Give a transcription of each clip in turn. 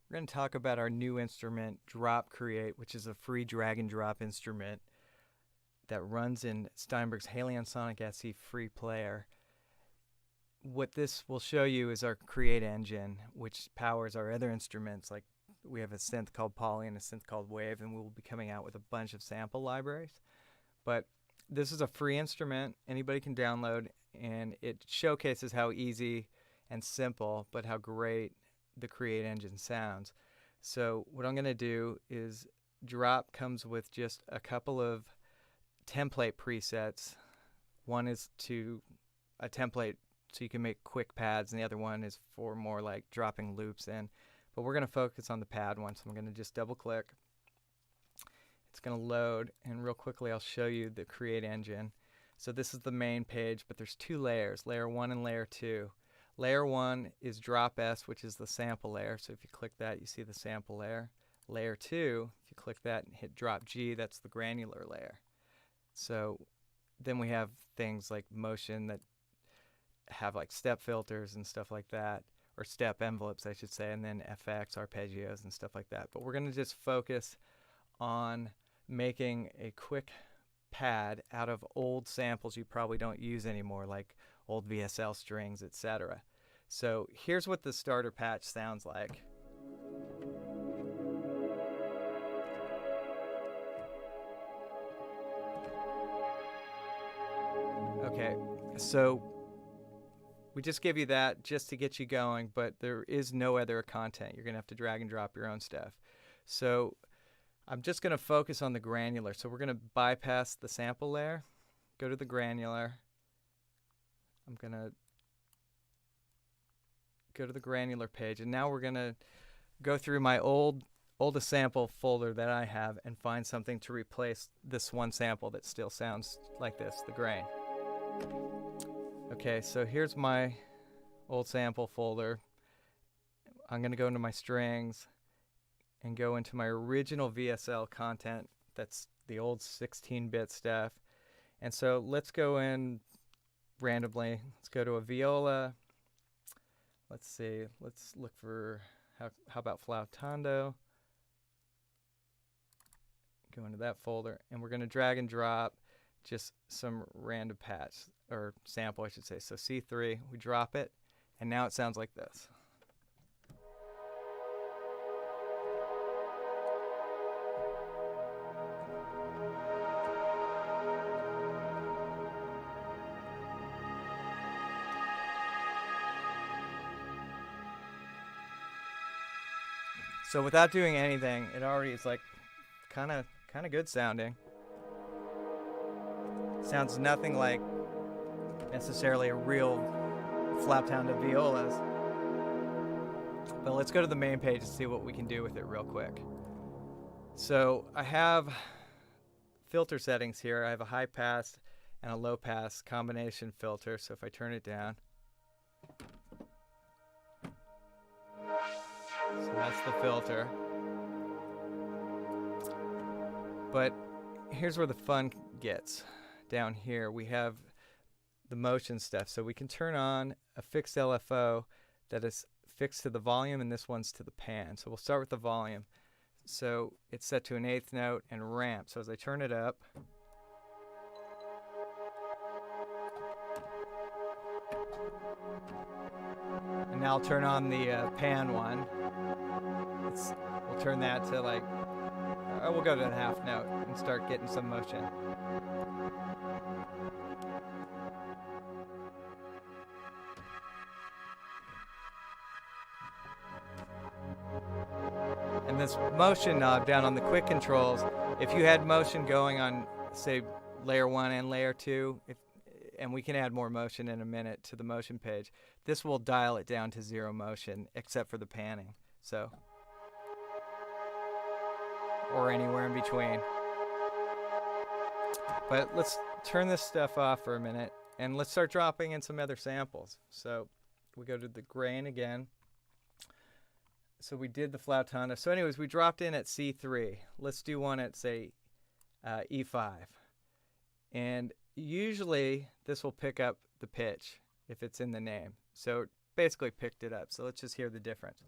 We're going to talk about our new instrument, DROP-CRE8, which is a free drag and drop instrument that runs in Steinberg's Halion Sonic SE free player. What this will show you is our CRE8 engine, which powers our other instruments. Like we have a synth called Poly and a synth called Wave, and we'll be coming out with a bunch of sample libraries. But this is a free instrument anybody can download, and it showcases how easy and simple, but how great the CRE8 engine sounds. So what I'm going to do is Drop comes with just a couple of template presets. One is to a template so you can make quick pads, and the other one is for more like dropping loops in. But we're going to focus on the pad one, so I'm going to just double click. It's going to load, and real quickly I'll show you the CRE8 engine. So this is the main page, but there's two layers, layer 1 and layer 2. Layer 1 is Drop-S, which is the sample layer. So if you click that, you see the sample layer. Layer 2, if you click that and hit Drop-G, that's the granular layer. So then we have things like motion that have like step filters and stuff like that, or step envelopes, I should say, and then FX, arpeggios, and stuff like that. But we're going to just focus on making a quick pad out of old samples you probably don't use anymore, like old VSL strings, etc. So here's what the starter patch sounds like. Okay, so we just give you that just to get you going, but there is no other content. You're going to have to drag and drop your own stuff. So I'm just going to focus on the granular. So we're going to bypass the sample layer, go to the granular. I'm going to go to the granular page, and now we're going to go through my oldest sample folder that I have and find something to replace this one sample that still sounds like this, the grain. Okay, so here's my old sample folder. I'm going to go into my strings and go into my original VSL content. That's the old 16-bit stuff. And so let's go in randomly. Let's go to a viola. Let's see. Let's look for, how about flautando? Go into that folder, and we're going to drag and drop just some random patch, or sample, I should say. So C3, we drop it, and now it sounds like this. So without doing anything, it already is like kind of good sounding. Sounds nothing like necessarily a real flautando violas. But let's go to the main page and see what we can do with it real quick. So I have filter settings here. I have a high pass and a low pass combination filter. So if I turn it down, so that's the filter. But here's where the fun gets. Down here we have the motion stuff. So we can turn on a fixed LFO that is fixed to the volume, and this one's to the pan. So we'll start with the volume. So it's set to an 1/8 note and ramp. So as I turn it up, and now I'll turn on the pan one. We'll turn that to like, we'll go to the 1/2 note and start getting some motion. And this motion knob down on the quick controls, if you had motion going on, say, layer 1 and layer 2, and we can add more motion in a minute to the motion page, this will dial it down to 0 motion, except for the panning. So, or anywhere in between. But let's turn this stuff off for a minute, and let's start dropping in some other samples. So we go to the grain again. So we did the flautando. So anyways, we dropped in at C3. Let's do one at, say, E5. And usually this will pick up the pitch if it's in the name. So it basically picked it up. So let's just hear the difference.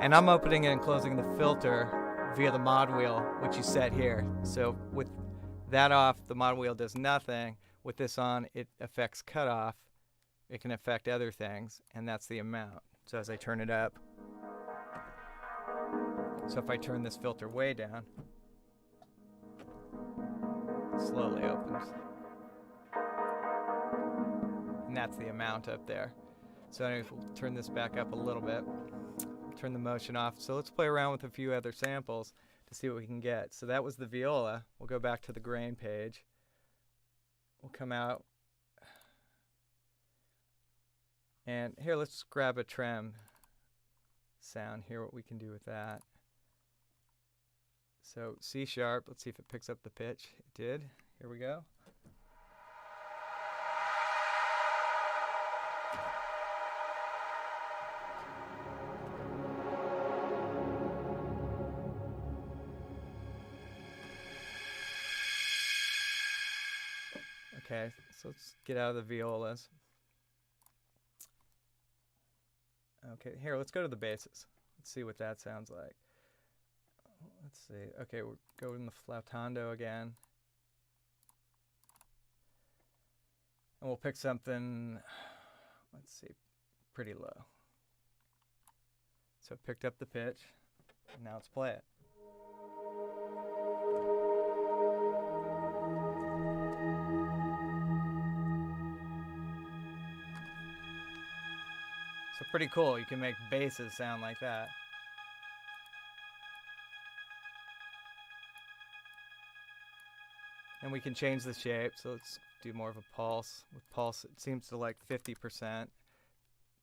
And I'm opening and closing the filter via the mod wheel, which you set here. So with that off, the mod wheel does nothing. With this on, it affects cutoff. It can affect other things, and that's the amount. So as I turn it up, so if I turn this filter way down, it slowly opens. And that's the amount up there. So anyways, we'll turn this back up a little bit. Turn the motion off. So let's play around with a few other samples to see what we can get. So that was the viola. We'll go back to the grain page. We'll come out. And here, let's grab a trem sound, hear what we can do with that. So C sharp, let's see if it picks up the pitch. It did. Here we go. Okay, so let's get out of the violas. Okay, here, let's go to the basses. Let's see what that sounds like. Let's see. Okay, we'll go in the flautando again. And we'll pick something, let's see, pretty low. So it picked up the pitch. And now let's play it. So pretty cool. You can make basses sound like that. And we can change the shape. So let's do more of a pulse. With pulse, it seems to like 50%.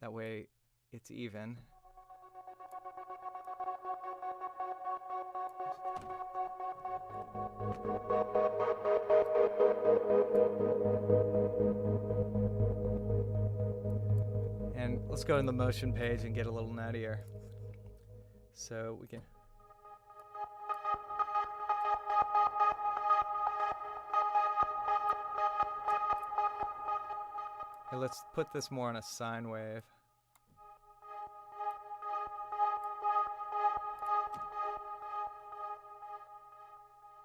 That way it's even. And let's go in the motion page and get a little nuttier. So we can. Hey, let's put this more on a sine wave.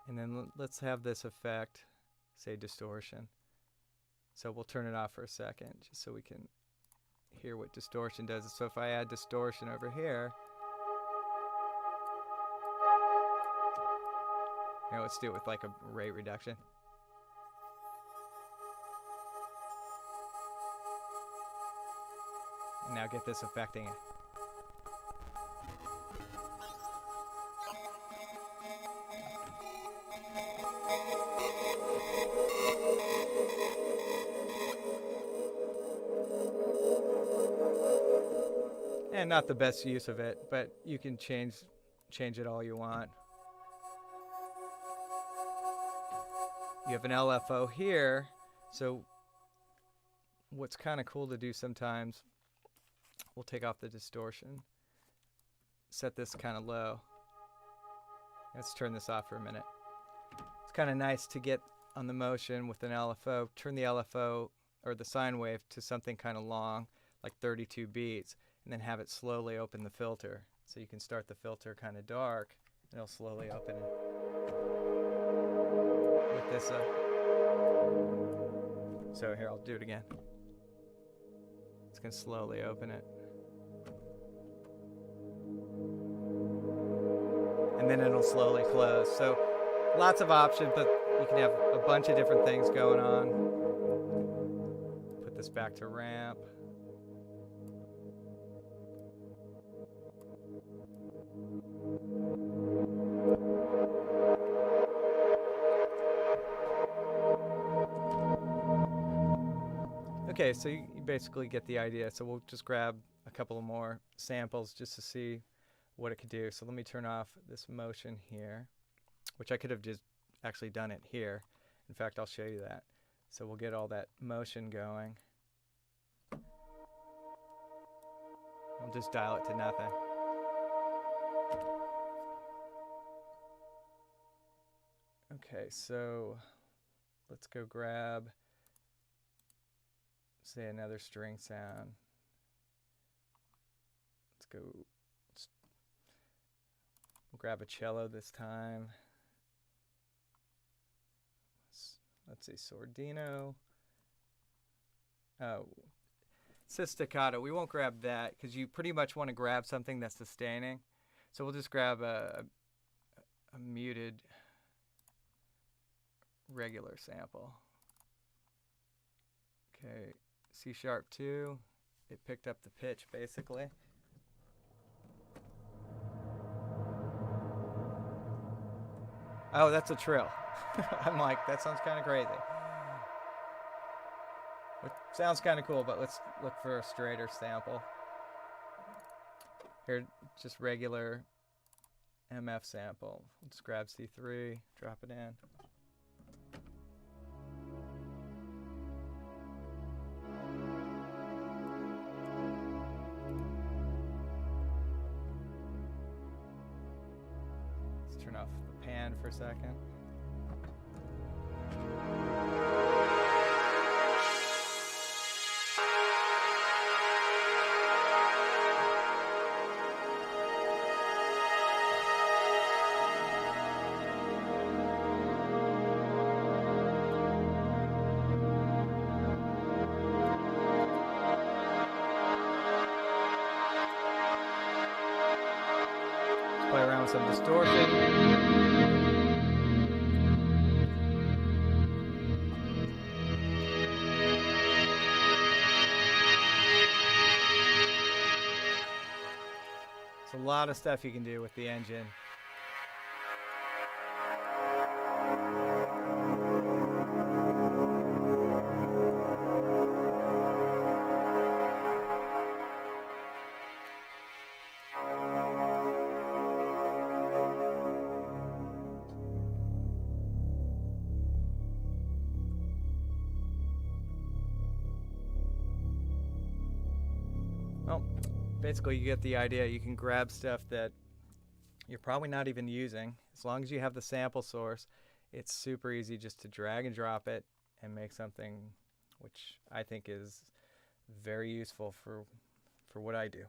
And then let's have this effect, say distortion. So we'll turn it off for a second just so we can hear what distortion does. So if I add distortion over here, let's do it with like a rate reduction. And now get this affecting it. And not the best use of it, but you can change it all you want. You have an LFO here, so what's kind of cool to do sometimes, we'll take off the distortion, set this kind of low. Let's turn this off for a minute. It's kind of nice to get on the motion with an LFO, turn the LFO or the sine wave to something kind of long, like 32 beats, and then have it slowly open the filter. So you can start the filter kind of dark, and it'll slowly open it. With this so here, I'll do it again. It's going to slowly open it. And then it'll slowly close. So lots of options, but you can have a bunch of different things going on. Put this back to ramp. Okay, so you basically get the idea. So we'll just grab a couple of more samples just to see what it could do. So let me turn off this motion here, which I could have just actually done it here. In fact, I'll show you that. So we'll get all that motion going. I'll just dial it to nothing. Okay, so let's go grab, say, another string sound. Let's We'll grab a cello this time. Let's see, Sordino. Oh, it says staccato. We won't grab that because you pretty much want to grab something that's sustaining. So we'll just grab a muted regular sample. Okay, C sharp 2. It picked up the pitch basically. Oh, that's a trill. I'm like, that sounds kind of crazy. It sounds kind of cool, but let's look for a straighter sample. Here, just regular MF sample. We'll just grab C3, drop it in. Let's turn off the pan for a second. Play around with some distortion. There's a lot of stuff you can do with the engine. Well, basically you get the idea. You can grab stuff that you're probably not even using. As long as you have the sample source, it's super easy just to drag and drop it and make something which I think is very useful for what I do.